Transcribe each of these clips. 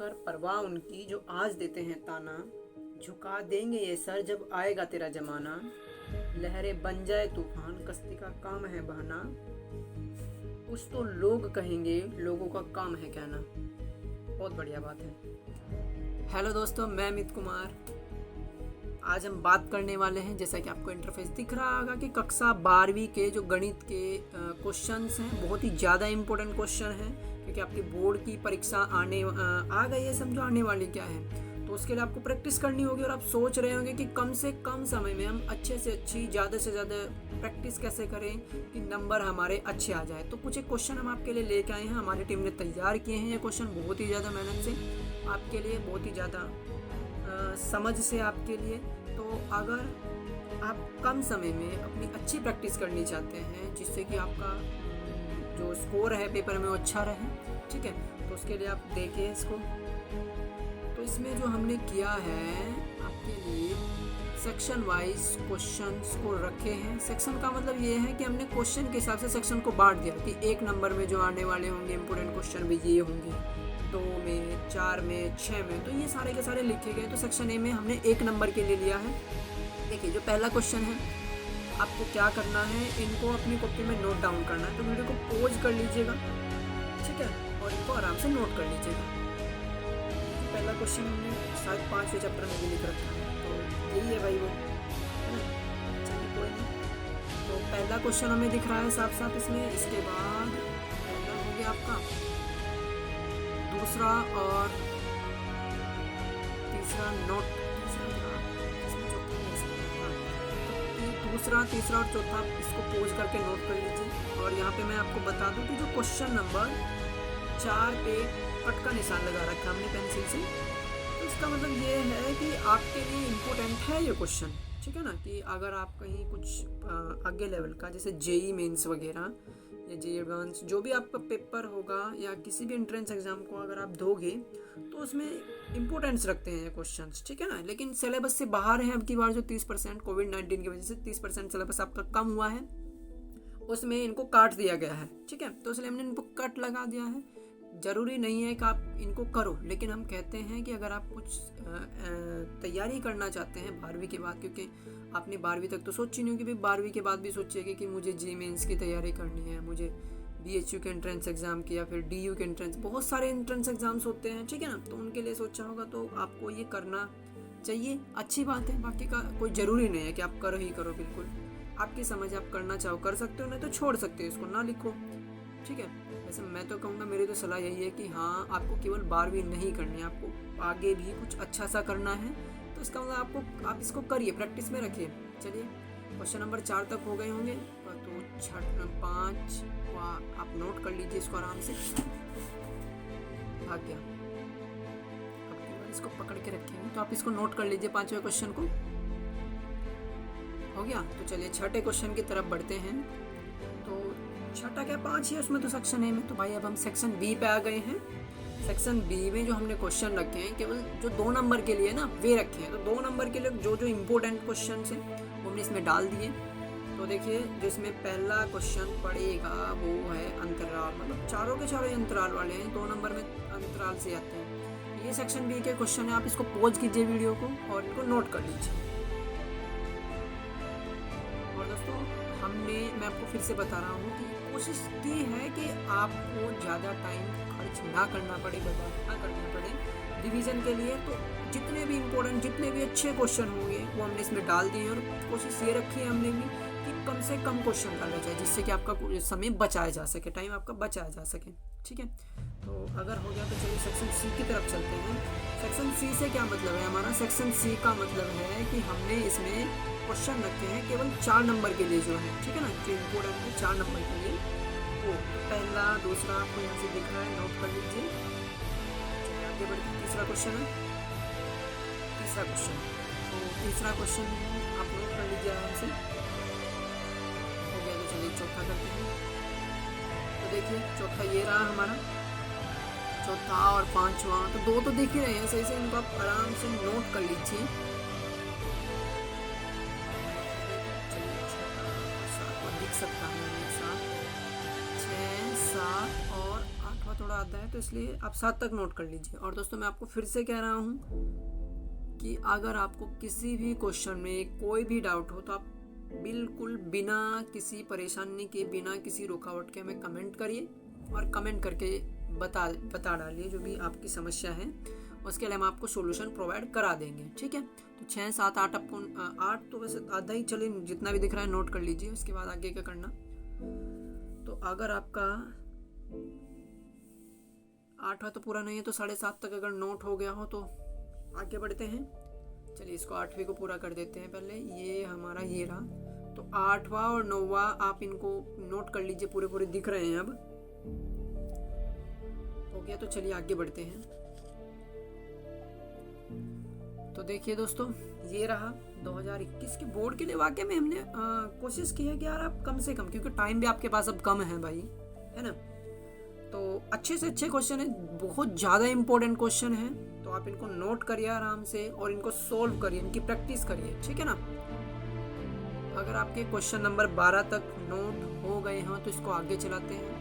कर परवाह उनकी जो आज देते हैं ताना, झुका देंगे ये सर जब आएगा तेरा जमाना, लहरें बन जाए तूफान कश्ती का काम है बहना, कुछ तो लोग कहेंगे लोगों का काम है कहना। बहुत बढ़िया बात है। हेलो दोस्तों, मैं अमित कुमार। आज हम बात करने वाले हैं, जैसा कि आपको इंटरफेस दिख रहा होगा, कि कक्षा 12वीं के जो गणित के क्वेश्चंस हैं, बहुत ही ज़्यादा इम्पोर्टेंट क्वेश्चन हैं, क्योंकि आपकी बोर्ड की परीक्षा आ गई है, समझो आने वाली क्या है। तो उसके लिए आपको प्रैक्टिस करनी होगी और आप सोच रहे होंगे कि कम से कम समय में हम अच्छे से अच्छी ज़्यादा से ज़्यादा प्रैक्टिस कैसे करें कि नंबर हमारे अच्छे आ जाए। तो कुछ एक क्वेश्चन हम आपके लिए लेके आए हैं, हमारी टीम ने तैयार किए हैं। ये क्वेश्चन बहुत ही ज़्यादा मेहनत से आपके लिए, बहुत ही ज़्यादा समझ से आपके लिए। तो अगर आप कम समय में अपनी अच्छी प्रैक्टिस करनी चाहते हैं, जिससे कि आपका जो स्कोर है पेपर में वो अच्छा रहे, ठीक है, तो उसके लिए आप देखिए इसको। तो इसमें जो हमने किया है आपके लिए, सेक्शन वाइज क्वेश्चंस को रखे हैं। सेक्शन का मतलब ये है कि हमने क्वेश्चन के हिसाब से सेक्शन को बांट दिया कि 1 नंबर में जो आने वाले होंगे इंपोर्टेंट क्वेश्चन भी ये होंगे, 2 में, 4 में, 6 में, तो ये सारे के सारे लिखे गए। तो सेक्शन ए में हमने 1 नंबर के लिए लिया है। देखिए, जो पहला क्वेश्चन है, आपको क्या करना है, इनको अपनी कॉपी में नोट डाउन करना है। तो वीडियो को पॉज कर लीजिएगा, ठीक है, और इनको आराम से नोट कर लीजिएगा। पहला क्वेश्चन हमने शायद 5वें चैप्टर में भी लिख रखा है, तो यही है भाई वो, है ना। चलिए कोई नहीं। तो पहला क्वेश्चन हमें दिख रहा है साफ साफ इसमें। इसके बाद पहला हो गया आपका, दूसरा और तीसरा नोट, दूसरा, तीसरा और चौथा इसको पोज करके नोट कर लीजिए। और यहाँ पे मैं आपको बता दूं कि जो क्वेश्चन नंबर 4 पे कट का निशान लगा रखा हमने पेंसिल से, तो इसका मतलब ये है कि आपके लिए इम्पोर्टेंट है ये क्वेश्चन, ठीक है ना। कि अगर आप कहीं कुछ आगे लेवल का, जैसे जेई मेंस वगैरह या जेई एडवांस, जो भी आपका पेपर होगा या किसी भी एंट्रेंस एग्जाम को अगर आप दोगे, तो उसमें इम्पोर्टेंस रखते हैं क्वेश्चंस, ठीक है ना। लेकिन सिलेबस से बाहर है अब की बार, जो 30% कोविड-19 की वजह से 30% सिलेबस आपका कम हुआ है, उसमें इनको काट दिया गया है, ठीक है। तो इसलिए हमने इनको कट लगा दिया है। ज़रूरी नहीं है कि आप इनको करो, लेकिन हम कहते हैं कि अगर आप कुछ तैयारी करना चाहते हैं 12वीं के बाद, क्योंकि आपने 12वीं तक तो सोची नहीं होगी, भाई 12वीं के बाद भी सोचिएगा कि मुझे जी मेंस की तैयारी करनी है, मुझे बीएचयू के एंट्रेंस एग्ज़ाम की, या फिर डीयू के एंट्रेंस, बहुत सारे एंट्रेंस एग्ज़ाम्स होते हैं, ठीक है ना। तो उनके लिए सोचा होगा, तो आपको ये करना चाहिए, अच्छी बात है। बाकी का कोई ज़रूरी नहीं है कि आप करो ही करो, बिल्कुल आपकी समझ, आप करना चाहो कर सकते हो, नहीं तो छोड़ सकते हो, इसको ना लिखो, ठीक है। वैसे मैं तो कहूँगा, मेरी तो सलाह यही है कि हाँ, आपको केवल 12वीं नहीं करनी है, आपको आगे भी कुछ अच्छा सा करना है, तो इसका मतलब आप इसको करिए, प्रैक्टिस में रखिए। चलिए, क्वेश्चन नंबर 4 तक हो गए होंगे, तो 5 आप नोट कर लीजिए इसको आराम से। भाग गया, अब इसको पकड़ के रखेंगे, तो आप इसको नोट कर लीजिए 5वें क्वेश्चन को। हो गया। तो चलिए 6ठे क्वेश्चन की तरफ बढ़ते हैं। तो 6ठा क्या, 5 ही है उसमें, तो सेक्शन ए में। तो भाई अब हम सेक्शन बी पे आ गए हैं। सेक्शन बी में जो हमने क्वेश्चन रखे हैं, केवल जो 2 नंबर के लिए ना, वे रखे हैं। तो 2 नंबर के लिए जो जो इम्पोर्टेंट क्वेश्चन हैं वो हमने इसमें डाल दिए। तो देखिए, जो इसमें पहला क्वेश्चन पड़ेगा वो है अंतराल, मतलब चारों के चारों अंतराल वाले हैं, 2 नंबर में अंतराल से आते हैं। ये सेक्शन बी के क्वेश्चन है, आप इसको पॉज कीजिए वीडियो को और इनको नोट कर लीजिए। और दोस्तों, मैं आपको फिर से बता रहा हूँ कि कोशिश की है कि आपको ज़्यादा टाइम खर्च ना करना पड़े, बर्बाद ना करना पड़े रिवीजन के लिए। तो जितने भी इम्पोर्टेंट, जितने भी अच्छे क्वेश्चन होंगे वो हमने इसमें डाल दिए। और कोशिश ये रखी है हमने भी कि कम से कम क्वेश्चन डाला जाए, जिससे कि आपका समय बचाया जा सके, टाइम आपका बचाया जा सके, ठीक है। तो अगर हो गया तो चलिए सेक्शन सी की तरफ चलते हैं। सेक्शन सी से क्या मतलब है हमारा? सेक्शन सी का मतलब है कि हमने इसमें क्वेश्चन रखे हैं केवल 4 नंबर के लिए, जो है, ठीक है ना, जो इम्पोर्टेंट है 4 नंबर के लिए। वो पहला, दूसरा आपको यहाँ से दिख रहा है, नोट कर लीजिए। चलिए आगे बढ़ते हैं। तीसरा क्वेश्चन है, तीसरा क्वेश्चन, तो तीसरा क्वेश्चन आप नोट कर लीजिए आराम से। हो गया। तो चलिए चौथा करते हैं। तो देखिए, चौथा ये रहा हमारा, चौथा और 5वां, तो 2 तो दिख ही रहे हैं सही से, इनको आप आराम से नोट कर लीजिए। दिख सकता है 7, 6, 7 और 8वां थोड़ा थोड़ा आता है, तो इसलिए आप 7 तक नोट कर लीजिए। और दोस्तों मैं आपको फिर से कह रहा हूँ कि अगर आपको किसी भी क्वेश्चन में कोई भी डाउट हो तो आप बिल्कुल बिना किसी परेशानी के, बिना किसी रुकावट के हमें कमेंट करिए और कमेंट करके बता डालिए जो भी आपकी समस्या है। उसके लिए हम आपको सॉल्यूशन प्रोवाइड करा देंगे, ठीक है। तो 6, 7, 8 आपको 8 तो वैसे आधा ही, चलिए जितना भी दिख रहा है नोट कर लीजिए। उसके बाद आगे क्या करना, तो अगर आपका 8वां तो पूरा नहीं है तो 7.5 तक अगर नोट हो गया हो तो आगे बढ़ते हैं। चलिए इसको 8वीं को पूरा कर देते हैं पहले। ये हमारा ये रहा, तो 8वां और 9वां आप इनको नोट कर लीजिए, पूरे पूरे दिख रहे हैं। अब हो गया, तो चलिए आगे बढ़ते हैं। तो देखिए दोस्तों, ये रहा 2021 के बोर्ड के लिए। वाकई में हमने कोशिश की है कि यार आप कम से कम, क्योंकि टाइम भी आपके पास अब कम है भाई, है ना, तो अच्छे से अच्छे क्वेश्चन है, बहुत ज़्यादा इंपॉर्टेंट क्वेश्चन है, तो आप इनको नोट करिए आराम से और इनको सोल्व करिए, इनकी प्रैक्टिस करिए, ठीक है ना। अगर आपके क्वेश्चन नंबर 12 तक नोट हो गए हैं तो इसको आगे चलाते हैं।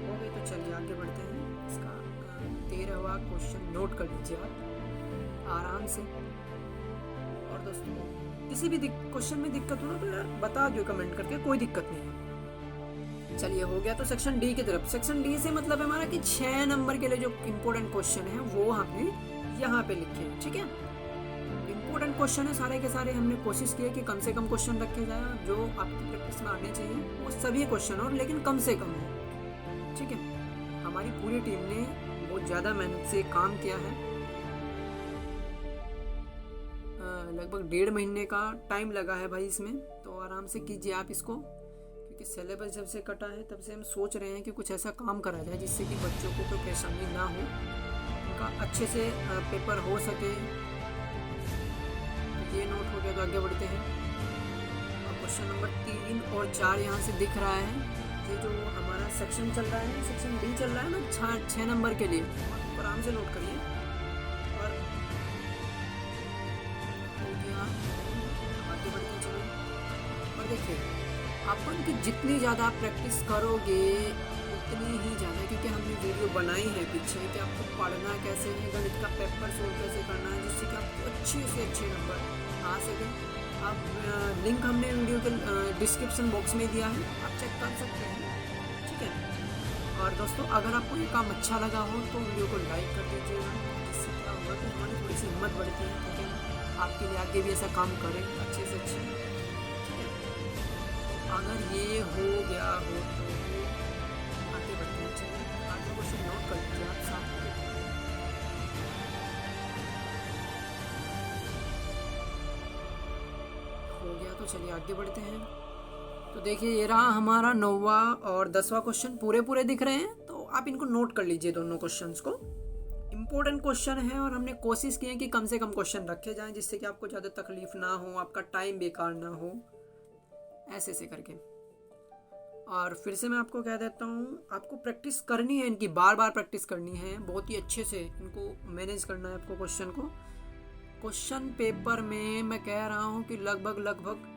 हो गए तो चलिए आगे बढ़ते हैं। इसका 13वां क्वेश्चन नोट कर लीजिए आप आराम से। और दोस्तों किसी भी क्वेश्चन में दिक्कत हो ना तो यार बता दो कमेंट करके, कोई दिक्कत नहीं है। चलिए हो गया, तो सेक्शन डी की तरफ। सेक्शन डी से मतलब है हमारा कि 6 नंबर के लिए जो इम्पोर्टेंट क्वेश्चन है वो हमने यहाँ पे लिखे हैं, ठीक है। इम्पोर्टेंट क्वेश्चन है सारे के सारे। हमने कोशिश की है कि कम से कम क्वेश्चन रखे जाए जो आपकी प्रैक्टिस में आने चाहिए, वो सभी क्वेश्चन और लेकिन कम से कम हो, ठीक है। हमारी पूरी टीम ने बहुत ज़्यादा मेहनत से काम किया है, लगभग 1.5 महीने का टाइम लगा है भाई इसमें। तो आराम से कीजिए आप इसको, क्योंकि सिलेबस जब से कटा है तब से हम सोच रहे हैं कि कुछ ऐसा काम करा जाए जिससे कि बच्चों को कोई परेशानी ना हो, उनका अच्छे से पेपर हो सके। ये नोट हो गया, तो आगे बढ़ते हैं। क्वेश्चन नंबर 3 और 4 यहाँ से दिख रहा है। ये जो हमारा सेक्शन चल रहा है, सेक्शन डी चल रहा है ना 6 नंबर के लिए, आप आराम से नोट करिए। और हो गया, आगे बढ़ते चलिए। और देखिए अपन की जितनी ज़्यादा प्रैक्टिस करोगे उतनी ही ज़्यादा, क्योंकि हमने वीडियो बनाई है पीछे कि आपको पढ़ना कैसे है, गणित का पेपर सोल्व कैसे करना है, जिससे कि आपको अच्छे से अच्छे नंबर आ सकें। आप लिंक हमने वीडियो के डिस्क्रिप्शन बॉक्स में दिया है, आप चेक कर सकते हैं, ठीक है। और दोस्तों अगर आपको ये काम अच्छा लगा हो तो वीडियो को लाइक कर दीजिएगा, जिससे क्या होगा कि हमारी थोड़ी सी हिम्मत बढ़ती है, क्योंकि आपके लिए आगे भी ऐसा काम करें अच्छे से अच्छे, ठीक है। अगर ये हो गया हो तो आगे बढ़ते हैं। चलिए आगे क्वेश्चन नोट कर लीजिए आप साथ में। हो गया, तो चलिए आगे बढ़ते हैं। तो देखिए ये रहा हमारा 9वां और 10वां क्वेश्चन, पूरे पूरे दिख रहे हैं, तो आप इनको नोट कर लीजिए दोनों क्वेश्चंस को। इम्पोर्टेंट क्वेश्चन है और हमने कोशिश की है कि कम से कम क्वेश्चन रखे जाएं, जिससे कि आपको ज़्यादा तकलीफ ना हो, आपका टाइम बेकार ना हो, ऐसे ऐसे करके। और फिर से मैं आपको कह देता हूँ, आपको प्रैक्टिस करनी है, इनकी बार बार प्रैक्टिस करनी है, बहुत ही अच्छे से इनको मैनेज करना है आपको क्वेश्चन को। क्वेश्चन पेपर में मैं कह रहा हूँ कि लगभग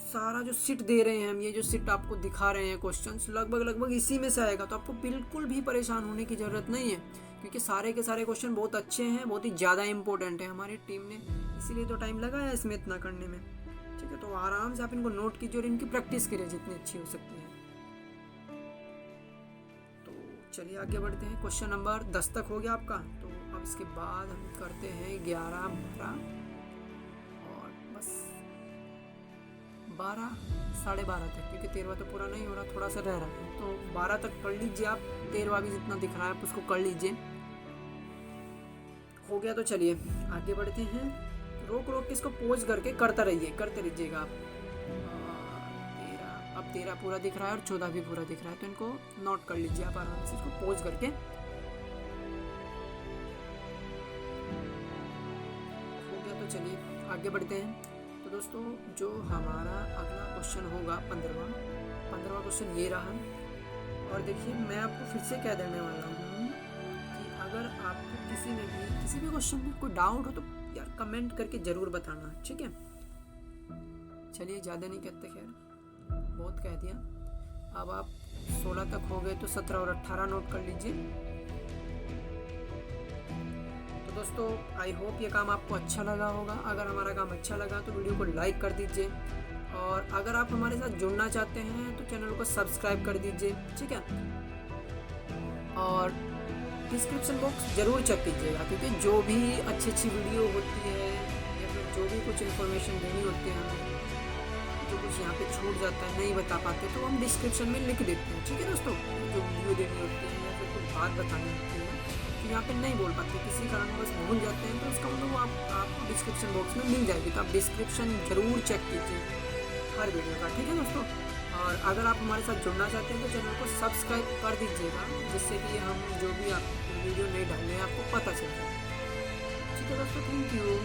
सारा जो सीट दे रहे हैं हम, ये जो सीट आपको दिखा रहे हैं क्वेश्चंस, लगभग इसी में से आएगा। तो आपको बिल्कुल भी परेशान होने की ज़रूरत नहीं है, क्योंकि सारे के सारे क्वेश्चन बहुत अच्छे हैं, बहुत ही ज़्यादा इंपॉर्टेंट है हमारी टीम ने, इसीलिए तो टाइम लगा है इसमें इतना करने में, ठीक है। तो आराम से आप इनको नोट कीजिए और इनकी प्रैक्टिस करिए जितनी अच्छी हो सकती है। तो चलिए आगे बढ़ते हैं। क्वेश्चन नंबर 10 तक हो गया आपका, तो अब इसके बाद हम करते हैं 11, 12 और बस 12, 12:30 तक, क्योंकि 13वां तो पूरा नहीं हो रहा, थोड़ा सा रह रहा है, तो 12 तक कर लीजिए आप। 13वां भी जितना दिख रहा है आप उसको कर लीजिए। हो गया, तो चलिए आगे बढ़ते हैं। रोक के इसको पोज करके करते रहिएगा आप। 13, अब 13 पूरा दिख रहा है और 14 भी पूरा दिख रहा है, तो इनको नोट कर लीजिए आप आराम से, इसको पोज करके। हो गया, तो चलिए आगे बढ़ते हैं। तो दोस्तों जो हमारा अगला क्वेश्चन होगा 15वां क्वेश्चन ये रहा। और देखिए मैं आपको फिर से कह देने वाला हूँ कि अगर आपको किसी भी क्वेश्चन में कोई डाउट हो तो यार कमेंट करके ज़रूर बताना, ठीक है। चलिए ज़्यादा नहीं कहते, खैर बहुत कह दिया। अब आप 16 तक हो गए तो 17 और 18 नोट कर लीजिए। तो दोस्तों आई होप ये काम आपको अच्छा लगा होगा। अगर हमारा काम अच्छा लगा तो वीडियो को लाइक कर दीजिए, और अगर आप हमारे साथ जुड़ना चाहते हैं तो चैनल को सब्सक्राइब कर दीजिए, ठीक है। और डिस्क्रिप्शन बॉक्स ज़रूर चेक कीजिएगा, क्योंकि जो भी अच्छी वीडियो होती है या फिर जो भी कुछ इन्फॉर्मेशन देनी होती है हमें, जो कुछ यहाँ पे छूट जाता है नहीं बता पाते तो हम डिस्क्रिप्शन में लिख देते हैं, ठीक है दोस्तों। जो वीडियो देनी होती है या फिर कुछ बात बतानी होती है तो यहाँ पे नहीं बोल पाते, किसी कारण बस भूल जाते हैं, तो उसका मतलब आपको डिस्क्रिप्शन बॉक्स में मिल जाएगी। तो आप डिस्क्रिप्शन ज़रूर चेक कीजिए हर वीडियो का, ठीक है दोस्तों। और अगर आप हमारे साथ जुड़ना चाहते हैं तो चैनल को सब्सक्राइब कर दीजिएगा, जिससे कि हम जो भी आप वीडियो नहीं डालें आपको पता चल जाए, ठीक है दोस्तों। Thank you.